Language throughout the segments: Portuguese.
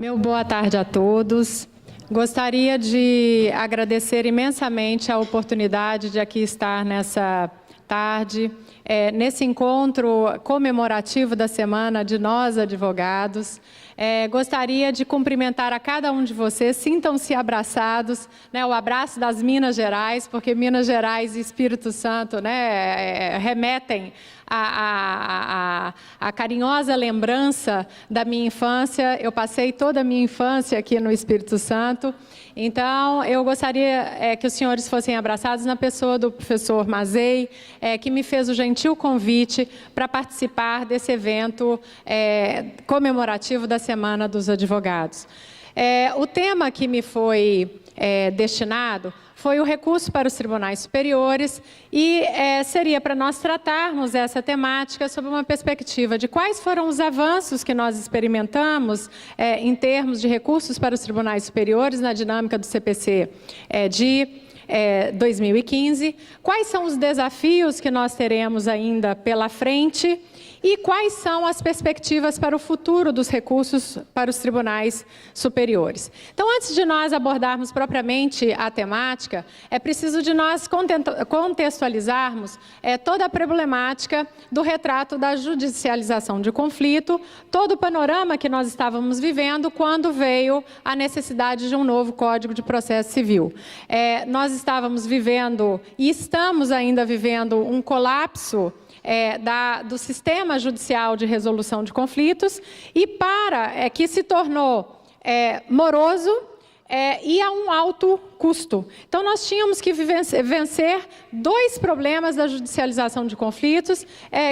Meu boa tarde a todos. Gostaria de agradecer imensamente a oportunidade de aqui estar nessa tarde, nesse encontro comemorativo da Semana de Nós Advogados. Gostaria de cumprimentar a cada um de vocês, sintam-se abraçados, né, o abraço das Minas Gerais, porque Minas Gerais e Espírito Santo, né, remetem a carinhosa lembrança da minha infância. Eu passei toda a minha infância aqui no Espírito Santo, então eu gostaria que os senhores fossem abraçados na pessoa do professor Mazei, que me fez o gentil convite para participar desse evento comemorativo da Semana dos Advogados. O tema que me foi destinado foi o recurso para os tribunais superiores e seria para nós tratarmos essa temática sob uma perspectiva de quais foram os avanços que nós experimentamos em termos de recursos para os tribunais superiores na dinâmica do CPC de 2015, quais são os desafios que nós teremos ainda pela frente e quais são as perspectivas para o futuro dos recursos para os tribunais superiores. Então, antes de nós abordarmos propriamente a temática, é preciso de nós contextualizarmos toda a problemática do retrato da judicialização de conflito, todo o panorama que nós estávamos vivendo quando veio a necessidade de um novo Código de Processo Civil. Nós estávamos vivendo e estamos ainda vivendo um colapso do sistema judicial de resolução de conflitos e que se tornou moroso e a um alto custo. Então, nós tínhamos que vencer dois problemas da judicialização de conflitos,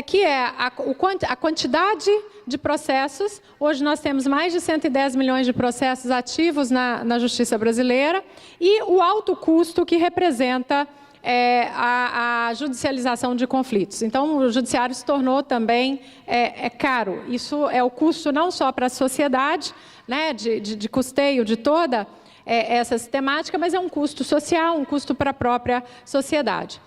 que é a quantidade de processos. Hoje nós temos mais de 110 milhões de processos ativos na justiça brasileira e o alto custo que representa a judicialização de conflitos. Então, o judiciário se tornou também caro. Isso é o custo não só para a sociedade, né, de custeio de toda essa sistemática, mas é um custo social, um custo para a própria sociedade.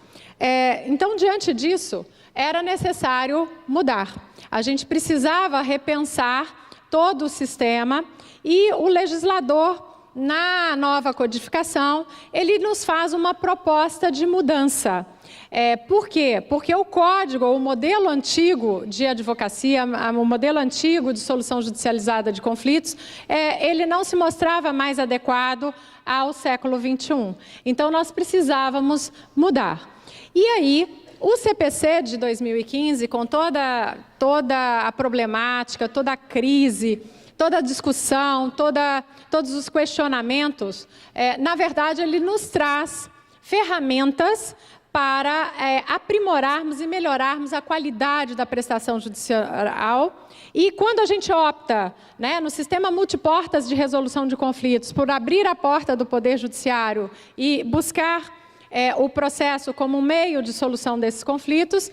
Então, diante disso, era necessário mudar. A gente precisava repensar todo o sistema e o legislador, na nova codificação, ele nos faz uma proposta de mudança. Por quê? Porque o código, o modelo antigo de advocacia, o modelo antigo de solução judicializada de conflitos, ele não se mostrava mais adequado ao século XXI. Então, nós precisávamos mudar. E aí, o CPC de 2015, com toda a problemática, toda a crise, toda a discussão, todos os questionamentos, na verdade, ele nos traz ferramentas para aprimorarmos e melhorarmos a qualidade da prestação judicial. E quando a gente opta, né, no sistema multiportas de resolução de conflitos, por abrir a porta do Poder Judiciário e buscar o processo como um meio de solução desses conflitos,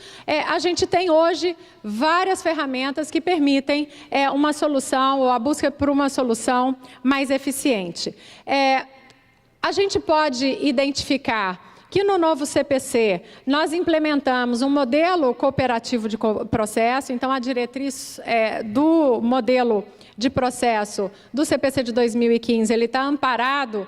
a gente tem hoje várias ferramentas que permitem uma solução ou a busca por uma solução mais eficiente. A gente pode identificar que no novo CPC nós implementamos um modelo cooperativo de processo, então a diretriz do modelo de processo do CPC de 2015, ele está amparado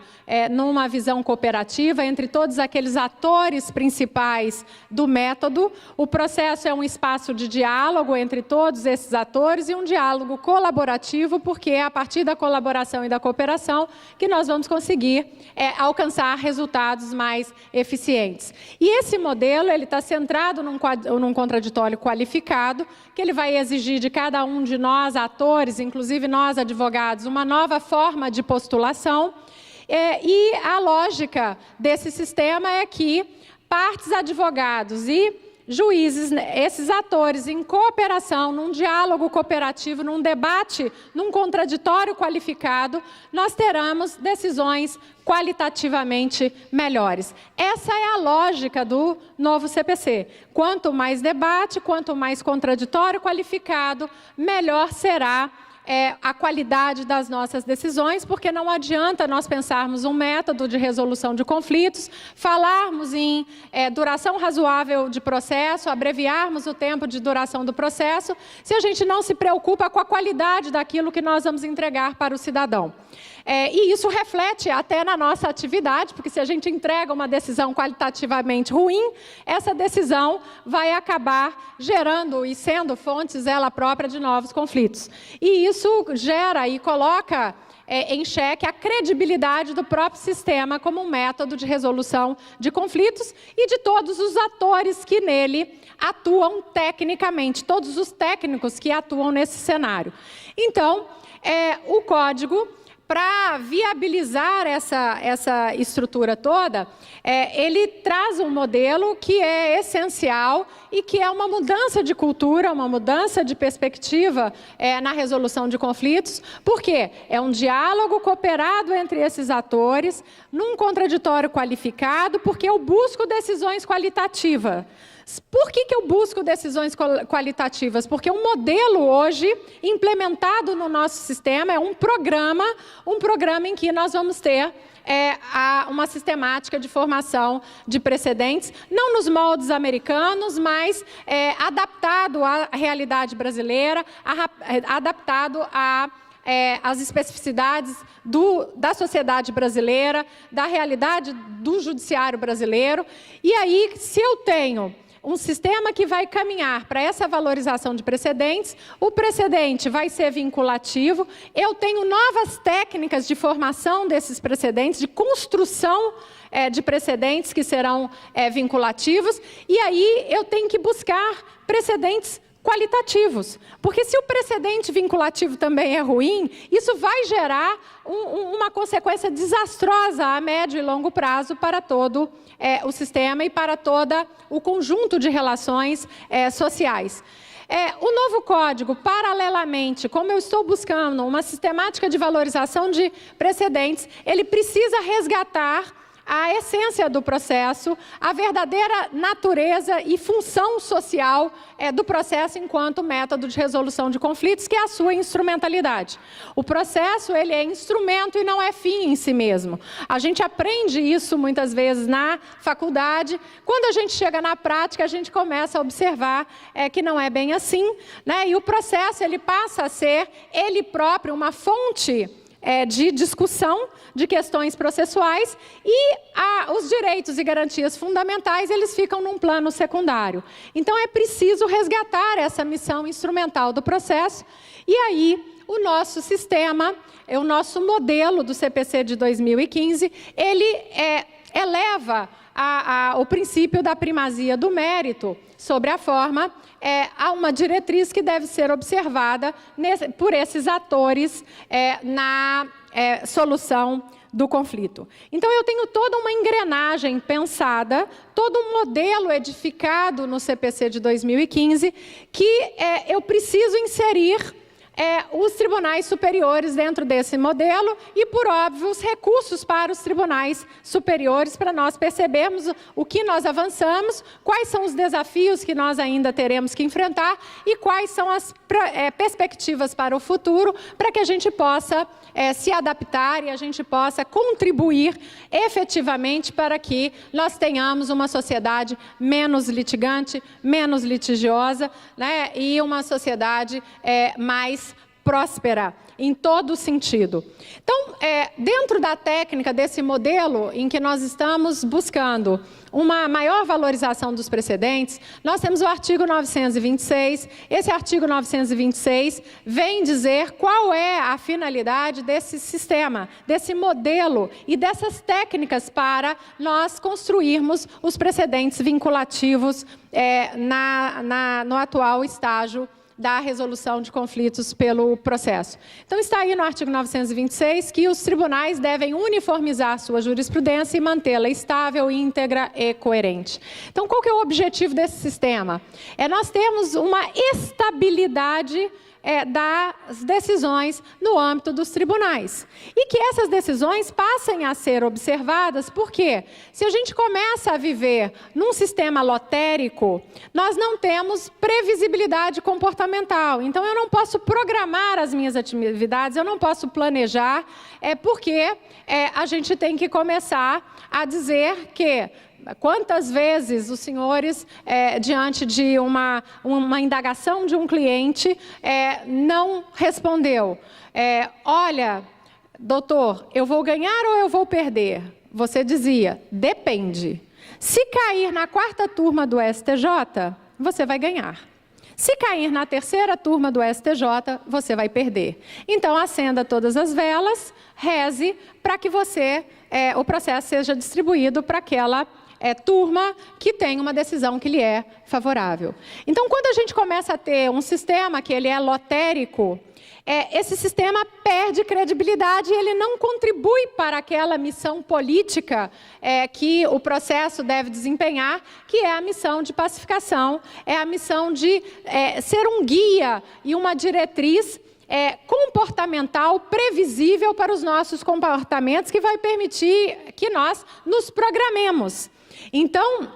numa visão cooperativa entre todos aqueles atores principais do método. O processo é um espaço de diálogo entre todos esses atores e um diálogo colaborativo, porque é a partir da colaboração e da cooperação que nós vamos conseguir alcançar resultados mais eficientes. E esse modelo ele está centrado num contraditório qualificado, que ele vai exigir de cada um de nós, atores, inclusive nós, advogados, uma nova forma de postulação. E a lógica desse sistema é que partes, advogados e juízes, esses atores em cooperação, num diálogo cooperativo, num debate, num contraditório qualificado, nós teremos decisões qualitativamente melhores. Essa é a lógica do novo CPC. Quanto mais debate, quanto mais contraditório qualificado, melhor será a qualidade das nossas decisões, porque não adianta nós pensarmos um método de resolução de conflitos, falarmos em duração razoável de processo, abreviarmos o tempo de duração do processo, se a gente não se preocupa com a qualidade daquilo que nós vamos entregar para o cidadão. E isso reflete até na nossa atividade, porque se a gente entrega uma decisão qualitativamente ruim, essa decisão vai acabar gerando e sendo fontes ela própria de novos conflitos. E isso gera e coloca em xeque a credibilidade do próprio sistema como um método de resolução de conflitos e de todos os atores que nele atuam tecnicamente, todos os técnicos que atuam nesse cenário. Então, o código, para viabilizar essa estrutura toda, ele traz um modelo que é essencial e que é uma mudança de cultura, uma mudança de perspectiva na resolução de conflitos, porque é um diálogo cooperado entre esses atores, num contraditório qualificado, porque eu busco decisões qualitativas. Por que eu busco decisões qualitativas? Porque o modelo hoje, implementado no nosso sistema, é um programa em que nós vamos ter uma sistemática de formação de precedentes, não nos moldes americanos, mas adaptado à realidade brasileira, adaptado às especificidades da sociedade brasileira, da realidade do judiciário brasileiro. E aí, se eu tenho um sistema que vai caminhar para essa valorização de precedentes, o precedente vai ser vinculativo, eu tenho novas técnicas de formação desses precedentes, de construção de precedentes que serão vinculativos, e aí eu tenho que buscar precedentes qualitativos, porque se o precedente vinculativo também é ruim, isso vai gerar uma consequência desastrosa a médio e longo prazo para todo o sistema e para todo o conjunto de relações sociais. O novo código, paralelamente, como eu estou buscando uma sistemática de valorização de precedentes, ele precisa resgatar a essência do processo, a verdadeira natureza e função social do processo enquanto método de resolução de conflitos, que é a sua instrumentalidade. O processo, ele é instrumento e não é fim em si mesmo. A gente aprende isso muitas vezes na faculdade. Quando a gente chega na prática, a gente começa a observar que não é bem assim, né? E o processo, ele passa a ser, ele próprio, uma fonte de discussão de questões processuais e os direitos e garantias fundamentais, eles ficam num plano secundário. Então, é preciso resgatar essa missão instrumental do processo e aí o nosso sistema, o nosso modelo do CPC de 2015, ele eleva o princípio da primazia do mérito sobre a forma, há uma diretriz que deve ser observada por esses atores na solução do conflito. Então, eu tenho toda uma engrenagem pensada, todo um modelo edificado no CPC de 2015, que eu preciso inserir os tribunais superiores dentro desse modelo e, por óbvio, os recursos para os tribunais superiores, para nós percebermos o que nós avançamos, quais são os desafios que nós ainda teremos que enfrentar e quais são as perspectivas para o futuro, para que a gente possa se adaptar e a gente possa contribuir efetivamente para que nós tenhamos uma sociedade menos litigante, menos litigiosa, né, e uma sociedade mais próspera em todo sentido. Então, dentro da técnica desse modelo em que nós estamos buscando uma maior valorização dos precedentes, nós temos o artigo 926. Esse artigo 926 vem dizer qual é a finalidade desse sistema, desse modelo e dessas técnicas para nós construirmos os precedentes vinculativos no atual estágio da resolução de conflitos pelo processo. Então, está aí no artigo 926 que os tribunais devem uniformizar sua jurisprudência e mantê-la estável, íntegra e coerente. Então, qual que é o objetivo desse sistema? Nós temos uma estabilidade das decisões no âmbito dos tribunais. E que essas decisões passem a ser observadas, porque se a gente começa a viver num sistema lotérico, nós não temos previsibilidade comportamental. comportamental. Então, eu não posso programar as minhas atividades, eu não posso planejar, porque a gente tem que começar a dizer que quantas vezes os senhores, diante de uma indagação de um cliente, não respondeu. Olha, doutor, eu vou ganhar ou eu vou perder? Você dizia, depende. Se cair na 4ª turma do STJ, você vai ganhar. Se cair na 3ª turma do STJ, você vai perder. Então, acenda todas as velas, reze para que o processo seja distribuído para aquela turma que tem uma decisão que lhe é favorável. Então, quando a gente começa a ter um sistema que ele é lotérico, esse sistema perde credibilidade e ele não contribui para aquela missão política que o processo deve desempenhar, que é a missão de pacificação, é a missão de ser um guia e uma diretriz comportamental previsível para os nossos comportamentos, que vai permitir que nós nos programemos. Então,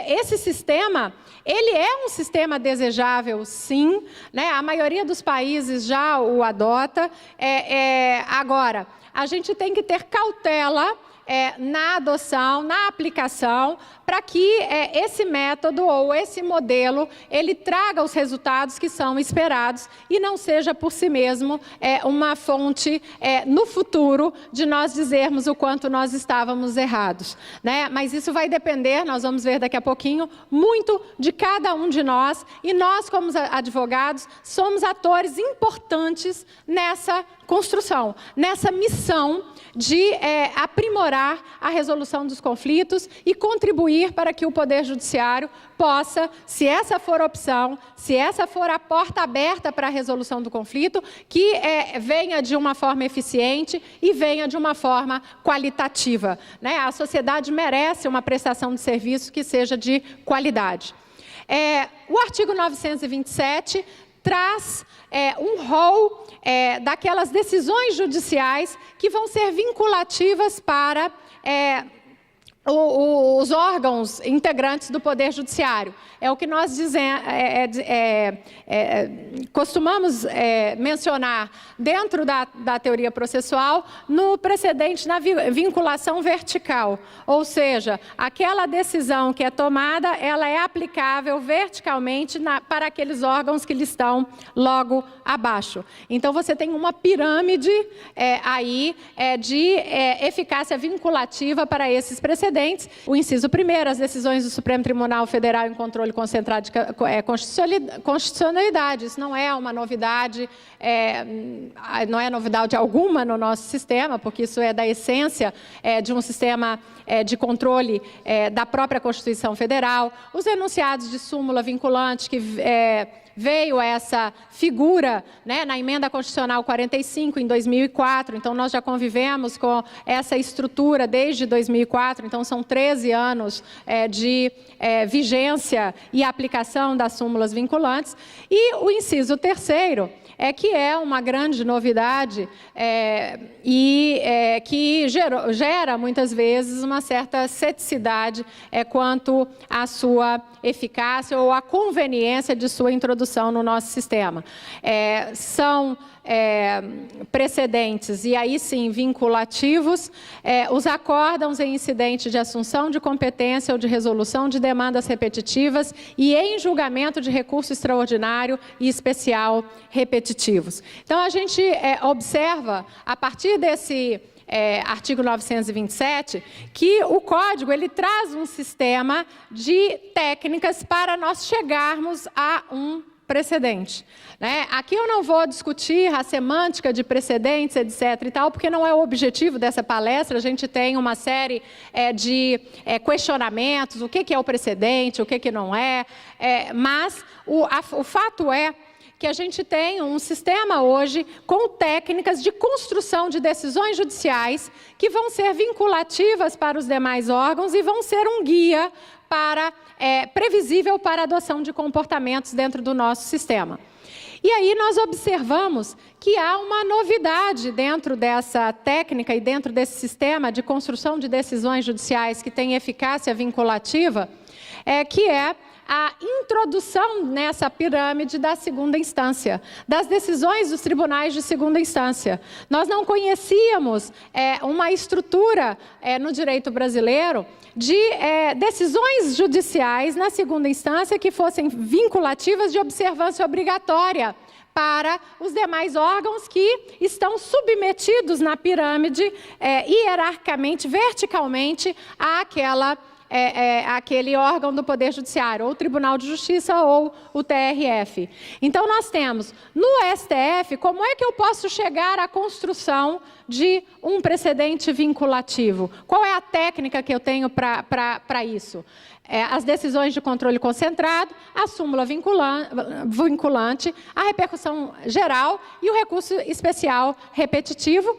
esse sistema, ele é um sistema desejável, sim, né? A maioria dos países já o adota. Agora, a gente tem que ter cautela na adoção, na aplicação, para que esse método ou esse modelo, ele traga os resultados que são esperados e não seja por si mesmo uma fonte no futuro de nós dizermos o quanto nós estávamos errados, né? Mas isso vai depender, nós vamos ver daqui a pouquinho, muito de cada um de nós, e nós, como advogados, somos atores importantes nessa construção, nessa missão de aprimorar a resolução dos conflitos e contribuir para que o Poder Judiciário possa, se essa for a opção, se essa for a porta aberta para a resolução do conflito, que venha de uma forma eficiente e venha de uma forma qualitativa, né? A sociedade merece uma prestação de serviço que seja de qualidade. O artigo 927 traz um rol daquelas decisões judiciais que vão ser vinculativas para os órgãos integrantes do Poder Judiciário. É o que nós costumamos mencionar dentro da teoria processual no precedente na vinculação vertical. Ou seja, aquela decisão que é tomada, ela é aplicável verticalmente para aqueles órgãos que lhe estão logo abaixo. Então, você tem uma pirâmide aí de eficácia vinculativa para esses precedentes. O inciso 1º, as decisões do Supremo Tribunal Federal em controle concentrado de constitucionalidade. Isso não é uma novidade, não é novidade alguma no nosso sistema, porque isso é da essência de um sistema de controle da própria Constituição Federal. Os enunciados de súmula vinculante que veio essa figura, né, na Emenda Constitucional 45, em 2004, então nós já convivemos com essa estrutura desde 2004, então são 13 anos de vigência e aplicação das súmulas vinculantes. E o inciso 3º, que é uma grande novidade que gera muitas vezes uma certa ceticidade quanto à sua eficácia ou à conveniência de sua introdução no nosso sistema. São precedentes, e aí sim vinculativos, os acórdãos em incidente de assunção de competência ou de resolução de demandas repetitivas e em julgamento de recurso extraordinário e especial repetitivos. Então, a gente observa, a partir desse artigo 927, que o Código ele traz um sistema de técnicas para nós chegarmos a um precedente, né? Aqui eu não vou discutir a semântica de precedentes, etc. e tal, porque não é o objetivo dessa palestra. A gente tem uma série de questionamentos, o que é o precedente, o que não é, mas o fato é que a gente tem um sistema hoje com técnicas de construção de decisões judiciais que vão ser vinculativas para os demais órgãos e vão ser um guia previsível para a adoção de comportamentos dentro do nosso sistema. E aí nós observamos que há uma novidade dentro dessa técnica e dentro desse sistema de construção de decisões judiciais que tem eficácia vinculativa, que é a introdução nessa pirâmide da segunda instância, das decisões dos tribunais de segunda instância. Nós não conhecíamos uma estrutura no direito brasileiro de decisões judiciais na segunda instância que fossem vinculativas de observância obrigatória para os demais órgãos que estão submetidos na pirâmide, hierarquicamente, verticalmente, àquele órgão do Poder Judiciário, ou o Tribunal de Justiça ou o TRF. Então, nós temos no STF, como é que eu posso chegar à construção de um precedente vinculativo? Qual é a técnica que eu tenho para isso? As decisões de controle concentrado, a súmula vinculante, a repercussão geral e o recurso especial repetitivo.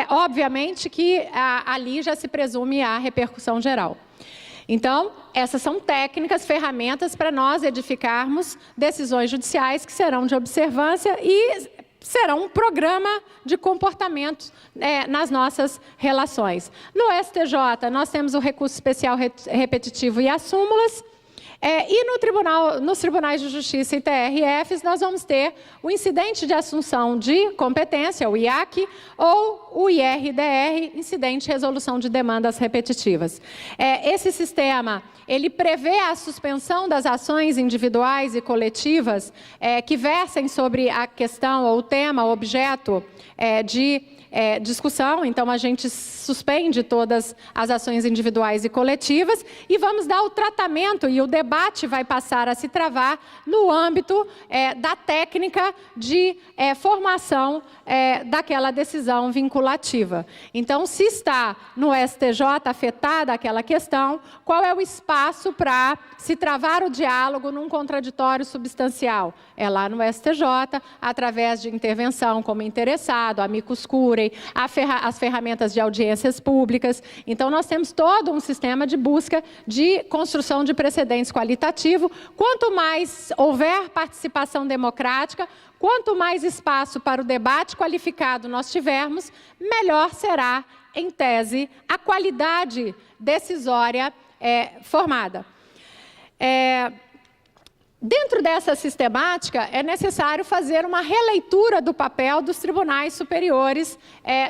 Obviamente que ali já se presume a repercussão geral. Então, essas são técnicas, ferramentas para nós edificarmos decisões judiciais que serão de observância e serão um programa de comportamento nas nossas relações. No STJ, nós temos o recurso especial repetitivo e as súmulas. E nos tribunais de justiça e TRFs, nós vamos ter o incidente de assunção de competência, o IAC, ou o IRDR, incidente de resolução de demandas repetitivas. Esse sistema, ele prevê a suspensão das ações individuais e coletivas que versem sobre a questão ou o tema, o objeto de discussão. Então, a gente suspende todas as ações individuais e coletivas e vamos dar o tratamento, e o debate vai passar a se travar no âmbito da técnica de formação daquela decisão vinculativa. Então, se está no STJ afetada aquela questão, qual é o espaço para se travar o diálogo num contraditório substancial? É lá no STJ, através de intervenção como interessado, amicus curiae, as ferramentas de audiências públicas. Então, nós temos todo um sistema de busca de construção de precedentes qualitativo. Quanto mais houver participação democrática, quanto mais espaço para o debate qualificado nós tivermos, melhor será, em tese, a qualidade decisória formada. Dentro dessa sistemática, é necessário fazer uma releitura do papel dos tribunais superiores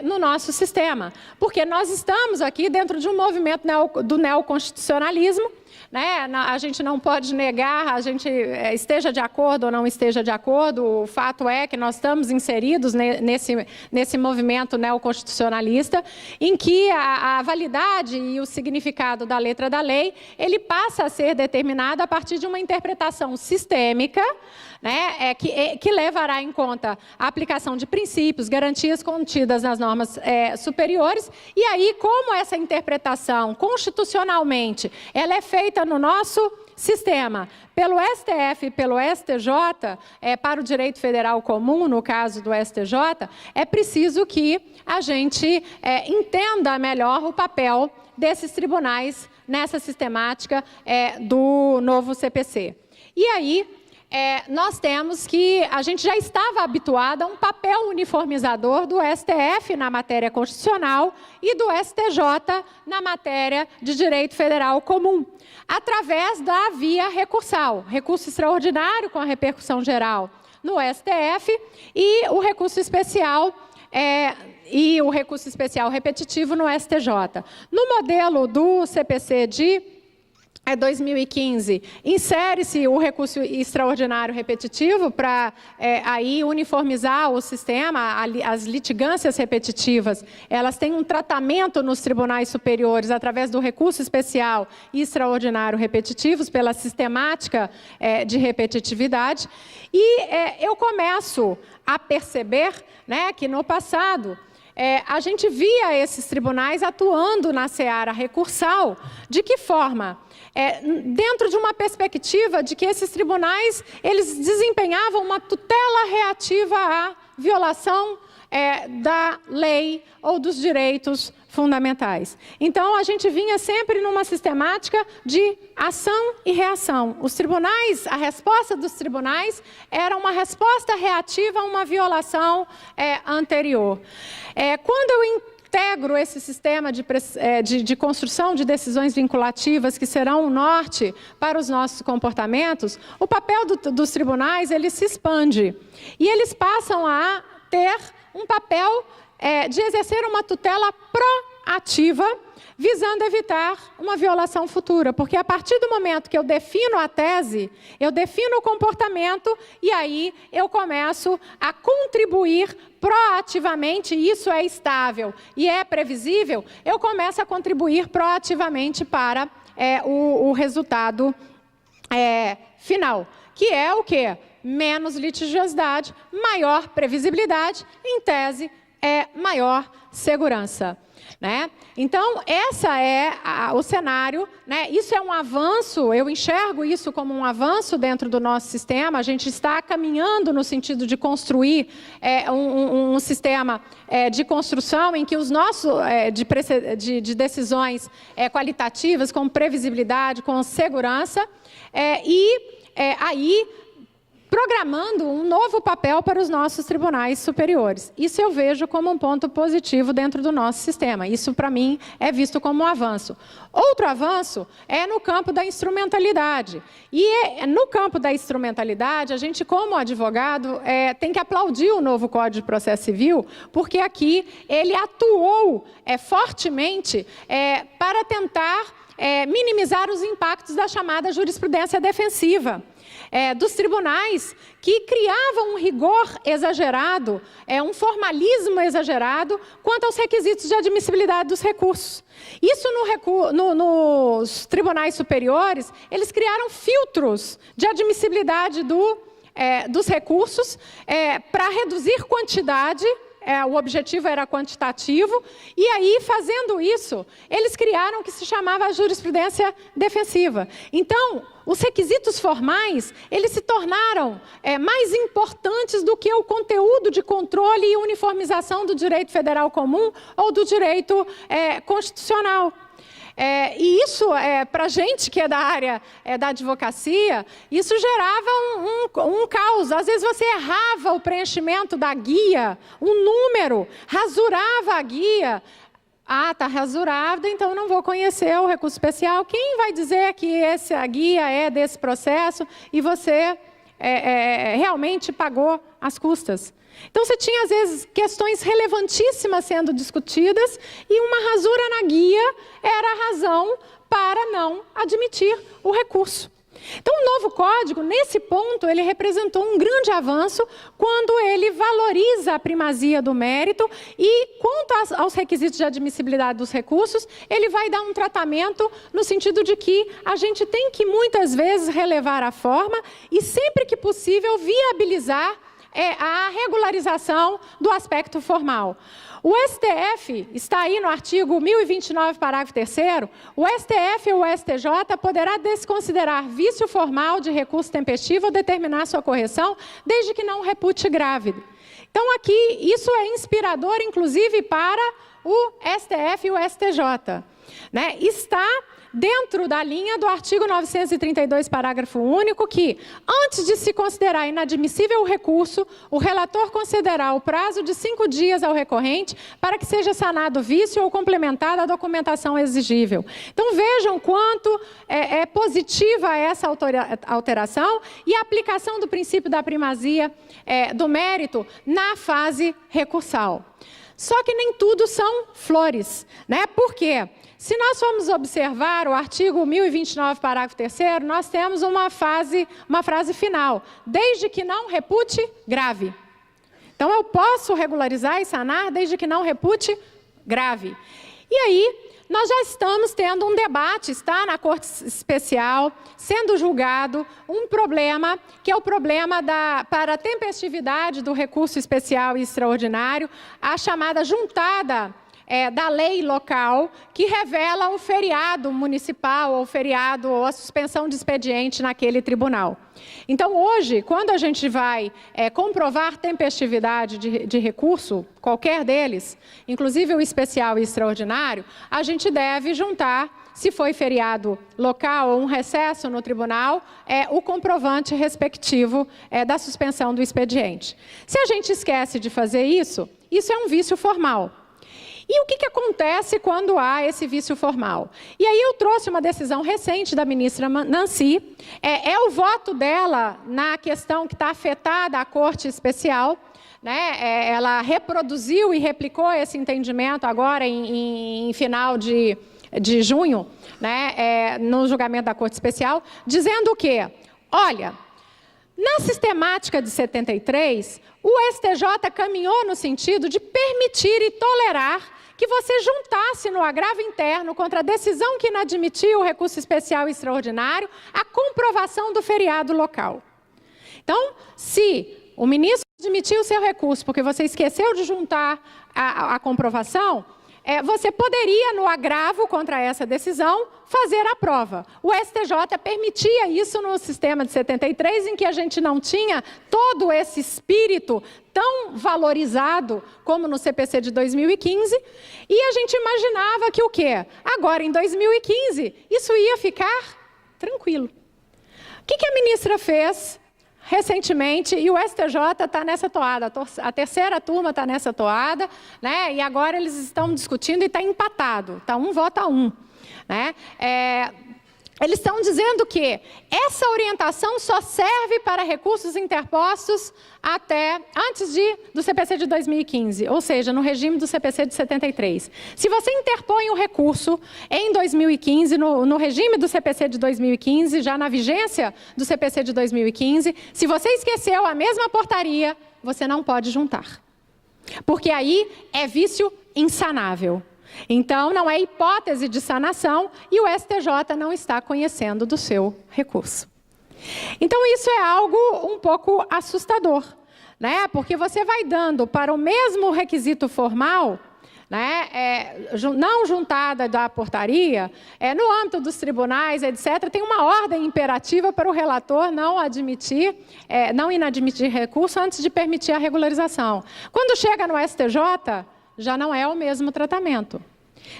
no nosso sistema, porque nós estamos aqui dentro de um movimento do neoconstitucionalismo, né? A gente não pode negar, a gente esteja de acordo ou não esteja de acordo, o fato é que nós estamos inseridos nesse movimento neoconstitucionalista, em que a validade e o significado da letra da lei, ele passa a ser determinado a partir de uma interpretação sistêmica, né, que levará em conta a aplicação de princípios, garantias contidas nas normas superiores, e aí, como essa interpretação, constitucionalmente, ela é feita no nosso sistema, pelo STF e pelo STJ, para o direito federal comum, no caso do STJ, é preciso que a gente entenda melhor o papel desses tribunais nessa sistemática do novo CPC. E aí, nós temos que a gente já estava habituado a um papel uniformizador do STF na matéria constitucional e do STJ na matéria de direito federal comum, através da via recursal, recurso extraordinário com a repercussão geral no STF e o recurso especial repetitivo no STJ. No modelo do CPC de 2015, insere-se o recurso extraordinário repetitivo para aí uniformizar o sistema. As litigâncias repetitivas, elas têm um tratamento nos tribunais superiores através do recurso especial e extraordinário repetitivos, pela sistemática de repetitividade. E eu começo a perceber, né, que no passado a gente via esses tribunais atuando na seara recursal. De que forma? Dentro de uma perspectiva de que esses tribunais, eles desempenhavam uma tutela reativa à violação da lei ou dos direitos fundamentais. Então, a gente vinha sempre numa sistemática de ação e reação. Os tribunais, a resposta dos tribunais era uma resposta reativa a uma violação anterior. Quando eu integro esse sistema de construção de decisões vinculativas que serão um norte para os nossos comportamentos, o papel dos tribunais ele se expande. E eles passam a ter um papel de exercer uma tutela proativa, visando evitar uma violação futura. Porque a partir do momento que eu defino a tese, eu defino o comportamento e aí eu começo a contribuir proativamente, e isso é estável e é previsível, eu começo a contribuir proativamente para o resultado final. Que é o quê? Menos litigiosidade, maior previsibilidade, em tese, maior segurança. Né? Então, esse é o cenário, né? Isso é um avanço, eu enxergo isso como um avanço dentro do nosso sistema. A gente está caminhando no sentido de construir um sistema de construção em que os nossos de decisões qualitativas, com previsibilidade, com segurança, aí programando um novo papel para os nossos tribunais superiores. Isso eu vejo como um ponto positivo dentro do nosso sistema. Isso, para mim, é visto como um avanço. Outro avanço é no campo da instrumentalidade. E no campo da instrumentalidade, a gente, como advogado, tem que aplaudir o novo Código de Processo Civil, porque aqui ele atuou fortemente para tentar minimizar os impactos da chamada jurisprudência defensiva. Dos tribunais que criavam um rigor exagerado, um exagerado quanto aos requisitos de admissibilidade dos recursos. Isso nos tribunais superiores, eles criaram filtros de admissibilidade dos recursos para reduzir quantidade. O objetivo era quantitativo, e aí, fazendo isso, eles criaram o que se chamava jurisprudência defensiva. Então, os requisitos formais, eles se tornaram mais importantes do que o conteúdo de controle e uniformização do direito federal comum ou do direito constitucional. E isso, para a gente que é da área da advocacia, isso gerava um caos. Às vezes você errava o preenchimento da guia, um número, rasurava a guia. Ah, está rasurada, então não vou conhecer o recurso especial. Quem vai dizer que a guia é desse processo e você realmente pagou as custas? Então, você tinha, às vezes, questões relevantíssimas sendo discutidas e uma rasura na guia era a razão para não admitir o recurso. Então, o novo código, nesse ponto, ele representou um grande avanço quando ele valoriza a primazia do mérito e, quanto aos requisitos de admissibilidade dos recursos, ele vai dar um tratamento no sentido de que a gente tem que, muitas vezes, relevar a forma e, sempre que possível, viabilizar a regularização do aspecto formal. O STF, está aí no artigo 1029, parágrafo 3º, o STF ou o STJ poderá desconsiderar vício formal de recurso tempestivo ou determinar sua correção, desde que não repute grave. Então, aqui, isso é inspirador, inclusive, para o STF e o STJ. Né? Está dentro da linha do artigo 932, parágrafo único, que, antes de se considerar inadmissível o recurso, o relator concederá o prazo de 5 dias ao recorrente para que seja sanado o vício ou complementada a documentação exigível. Então, vejam quanto é positiva essa alteração e a aplicação do princípio da primazia do mérito na fase recursal. Só que nem tudo são flores, né? Por quê? Se nós formos observar o artigo 1029, parágrafo 3º, nós temos uma frase final, desde que não repute grave. Então, eu posso regularizar e sanar desde que não repute grave. E aí, nós já estamos tendo um debate, está na Corte Especial, sendo julgado, um problema, que é o problema para a tempestividade do recurso especial e extraordinário, a chamada juntada da lei local, que revela um feriado municipal, ou feriado, ou a suspensão de expediente naquele tribunal. Então, hoje, quando a gente vai comprovar tempestividade de recurso, qualquer deles, inclusive o especial e extraordinário, a gente deve juntar, se foi feriado local ou um recesso no tribunal, o comprovante respectivo da suspensão do expediente. Se a gente esquece de fazer isso, isso é um vício formal. E o que acontece quando há esse vício formal? E aí eu trouxe uma decisão recente da ministra Nancy, é o voto dela na questão que está afetada a Corte Especial, né? Ela reproduziu e replicou esse entendimento agora em final de junho, né? No julgamento da Corte Especial, dizendo o quê? Olha, na sistemática de 73, o STJ caminhou no sentido de permitir e tolerar que você juntasse no agravo interno contra a decisão que inadmitia o recurso especial e extraordinário a comprovação do feriado local. Então, se o ministro admitiu o seu recurso porque você esqueceu de juntar a comprovação, você poderia, no agravo contra essa decisão, fazer a prova. O STJ permitia isso no sistema de 73, em que a gente não tinha todo esse espírito tão valorizado como no CPC de 2015, e a gente imaginava que o quê? Agora, em 2015, isso ia ficar tranquilo. O que a ministra fez recentemente, e o STJ está nessa toada, a terceira turma está nessa toada, né? E agora eles estão discutindo e está empatado, está 1 voto a 1. Né? Eles estão dizendo que essa orientação só serve para recursos interpostos até antes do CPC de 2015, ou seja, no regime do CPC de 73. Se você interpõe um recurso em 2015, no regime do CPC de 2015, já na vigência do CPC de 2015, se você esqueceu a mesma portaria, você não pode juntar. Porque aí é vício insanável. Então, não é hipótese de sanação e o STJ não está conhecendo do seu recurso. Então, isso é algo um pouco assustador, né? Porque você vai dando para o mesmo requisito formal, né? Não juntada da portaria, no âmbito dos tribunais, etc., tem uma ordem imperativa para o relator não inadmitir recurso antes de permitir a regularização. Quando chega no STJ, já não é o mesmo tratamento.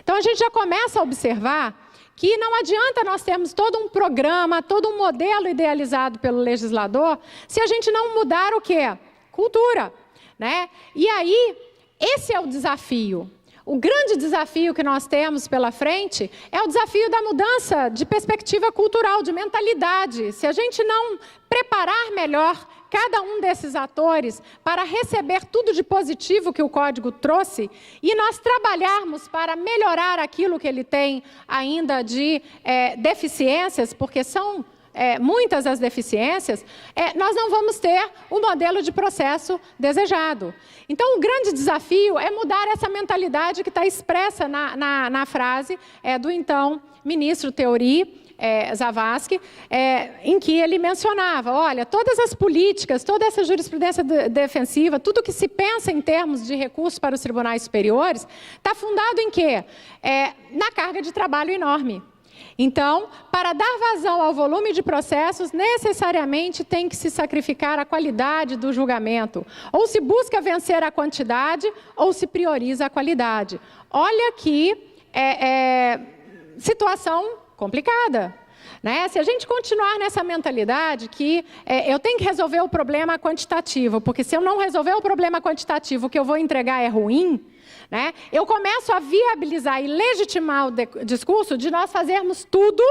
Então, a gente já começa a observar que não adianta nós termos todo um programa, todo um modelo idealizado pelo legislador, se a gente não mudar o quê? Cultura. Né? E aí, esse é o desafio. O grande desafio que nós temos pela frente é o desafio da mudança de perspectiva cultural, de mentalidade. Se a gente não preparar melhor cada um desses atores para receber tudo de positivo que o Código trouxe e nós trabalharmos para melhorar aquilo que ele tem ainda de deficiências, porque são muitas as deficiências, nós não vamos ter o modelo de processo desejado. Então, o grande desafio é mudar essa mentalidade que está expressa na frase do então ministro Teori Zavascki, em que ele mencionava, olha, todas as políticas, toda essa jurisprudência defensiva, tudo que se pensa em termos de recursos para os tribunais superiores, está fundado em quê? Na carga de trabalho enorme. Então, para dar vazão ao volume de processos, necessariamente tem que se sacrificar a qualidade do julgamento. Ou se busca vencer a quantidade, ou se prioriza a qualidade. Olha que situação complicada. Né? Se a gente continuar nessa mentalidade que eu tenho que resolver o problema quantitativo, porque se eu não resolver o problema quantitativo, o que eu vou entregar é ruim, né? Eu começo a viabilizar e legitimar o discurso de nós fazermos tudo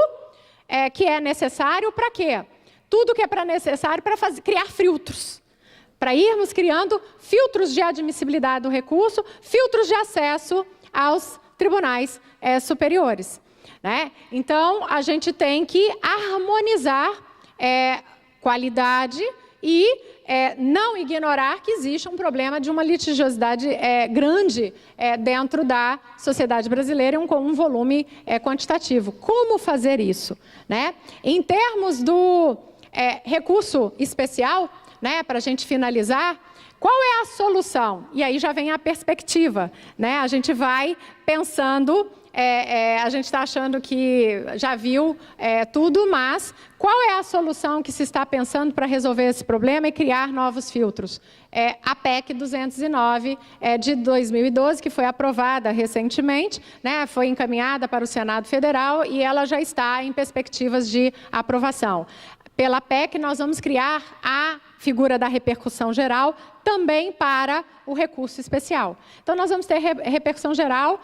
que é necessário para quê? Tudo que é necessário para criar filtros. Para irmos criando filtros de admissibilidade do recurso, filtros de acesso aos tribunais superiores. Né? Então, a gente tem que harmonizar qualidade e não ignorar que existe um problema de uma litigiosidade grande dentro da sociedade brasileira e um volume quantitativo. Como fazer isso? Né? Em termos do recurso especial, né, para a gente finalizar, qual é a solução? E aí já vem a perspectiva. Né? A gente vai pensando... a gente está achando que já viu tudo, mas qual é a solução que se está pensando para resolver esse problema e criar novos filtros? A PEC 209 de 2012, que foi aprovada recentemente, né, foi encaminhada para o Senado Federal e ela já está em perspectivas de aprovação. Pela PEC, nós vamos criar a figura da repercussão geral também para o recurso especial. Então, nós vamos ter repercussão geral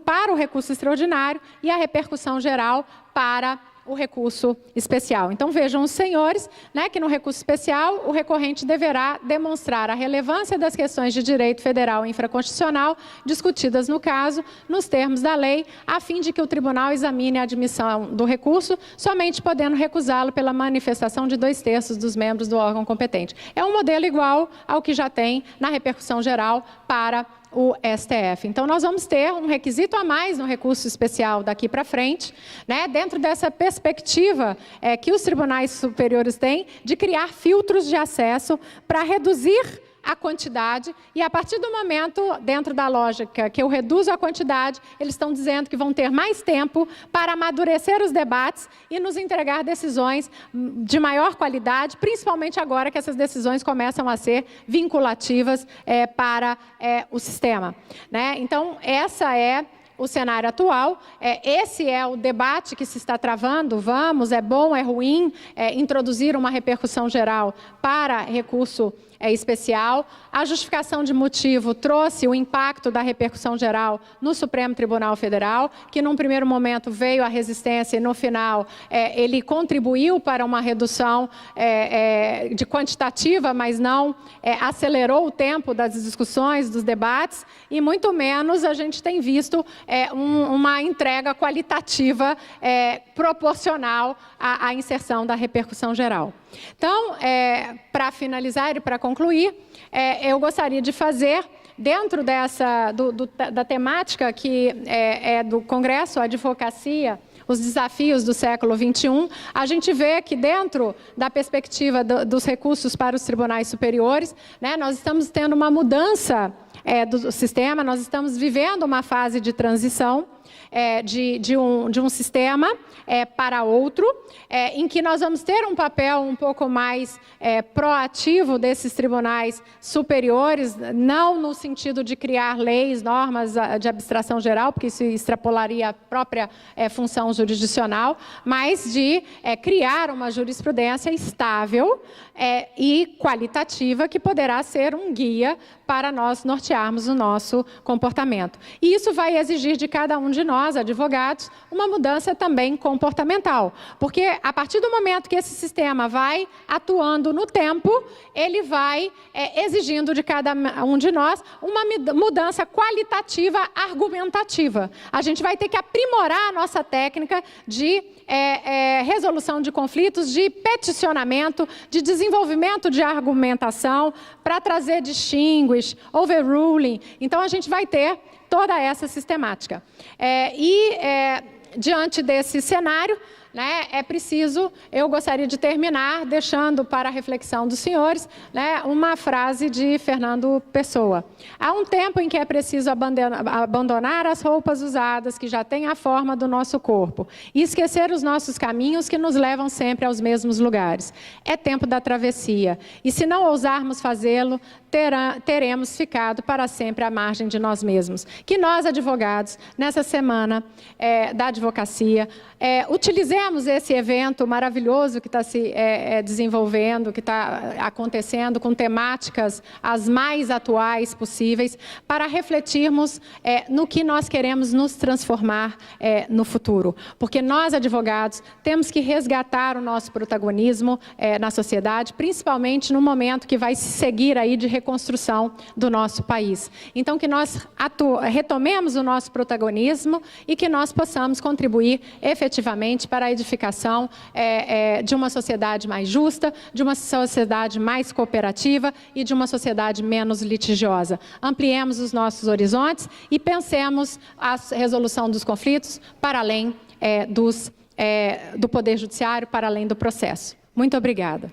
para o recurso extraordinário e a repercussão geral para o recurso especial. Então, vejam os senhores, né, que no recurso especial o recorrente deverá demonstrar a relevância das questões de direito federal e infraconstitucional discutidas no caso, nos termos da lei, a fim de que o tribunal examine a admissão do recurso, somente podendo recusá-lo pela manifestação de 2/3 dos membros do órgão competente. É um modelo igual ao que já tem na repercussão geral para o STF. Então, nós vamos ter um requisito a mais no recurso especial daqui para frente, né, dentro dessa perspectiva que os tribunais superiores têm de criar filtros de acesso para reduzir a quantidade, e a partir do momento, dentro da lógica que eu reduzo a quantidade, eles estão dizendo que vão ter mais tempo para amadurecer os debates e nos entregar decisões de maior qualidade, principalmente agora que essas decisões começam a ser vinculativas para o sistema, né? Então, essa é o cenário atual, esse é o debate que se está travando. Vamos, é bom, é ruim introduzir uma repercussão geral para recurso especial. A justificação de motivo trouxe o impacto da repercussão geral no Supremo Tribunal Federal, que num primeiro momento veio a resistência e no final ele contribuiu para uma redução de quantitativa, mas não acelerou o tempo das discussões, dos debates, e muito menos a gente tem visto uma entrega qualitativa proporcional à inserção da repercussão geral. Então, para finalizar e para concluir, eu gostaria de fazer, dentro da temática que é do Congresso, a advocacia, os desafios do século XXI, a gente vê que dentro da perspectiva dos recursos para os tribunais superiores, né, nós estamos tendo uma mudança do sistema, nós estamos vivendo uma fase de transição de um sistema para outro, em que nós vamos ter um papel um pouco mais proativo desses tribunais superiores, não no sentido de criar leis, normas de abstração geral, porque isso extrapolaria a própria função jurisdicional, mas de criar uma jurisprudência estável e qualitativa que poderá ser um guia para nós nortearmos o nosso comportamento. E isso vai exigir de cada um de nós, advogados, uma mudança também comportamental, porque a partir do momento que esse sistema vai atuando no tempo, ele vai exigindo de cada um de nós uma mudança qualitativa argumentativa. A gente vai ter que aprimorar a nossa técnica de resolução de conflitos, de peticionamento, de desenvolvimento de argumentação, para trazer distinguish, overruling. Então, a gente vai ter toda essa sistemática. Diante desse cenário, né, eu gostaria de terminar deixando para a reflexão dos senhores, né, uma frase de Fernando Pessoa. Há um tempo em que é preciso abandonar as roupas usadas que já têm a forma do nosso corpo e esquecer os nossos caminhos que nos levam sempre aos mesmos lugares. É tempo da travessia, e se não ousarmos fazê-lo, teremos ficado para sempre à margem de nós mesmos. Que nós, advogados, nessa semana da advocacia, utilizemos esse evento maravilhoso que está se desenvolvendo, que está acontecendo, com temáticas as mais atuais possíveis, para refletirmos no que nós queremos nos transformar no futuro. Porque nós, advogados, temos que resgatar o nosso protagonismo na sociedade, principalmente no momento que vai se seguir aí de reconstrução do nosso país. Então, que nós retomemos o nosso protagonismo e que nós possamos contribuir efetivamente para a edificação de uma sociedade mais justa, de uma sociedade mais cooperativa e de uma sociedade menos litigiosa. Ampliemos os nossos horizontes e pensemos a resolução dos conflitos para além do Poder Judiciário, para além do processo. Muito obrigada.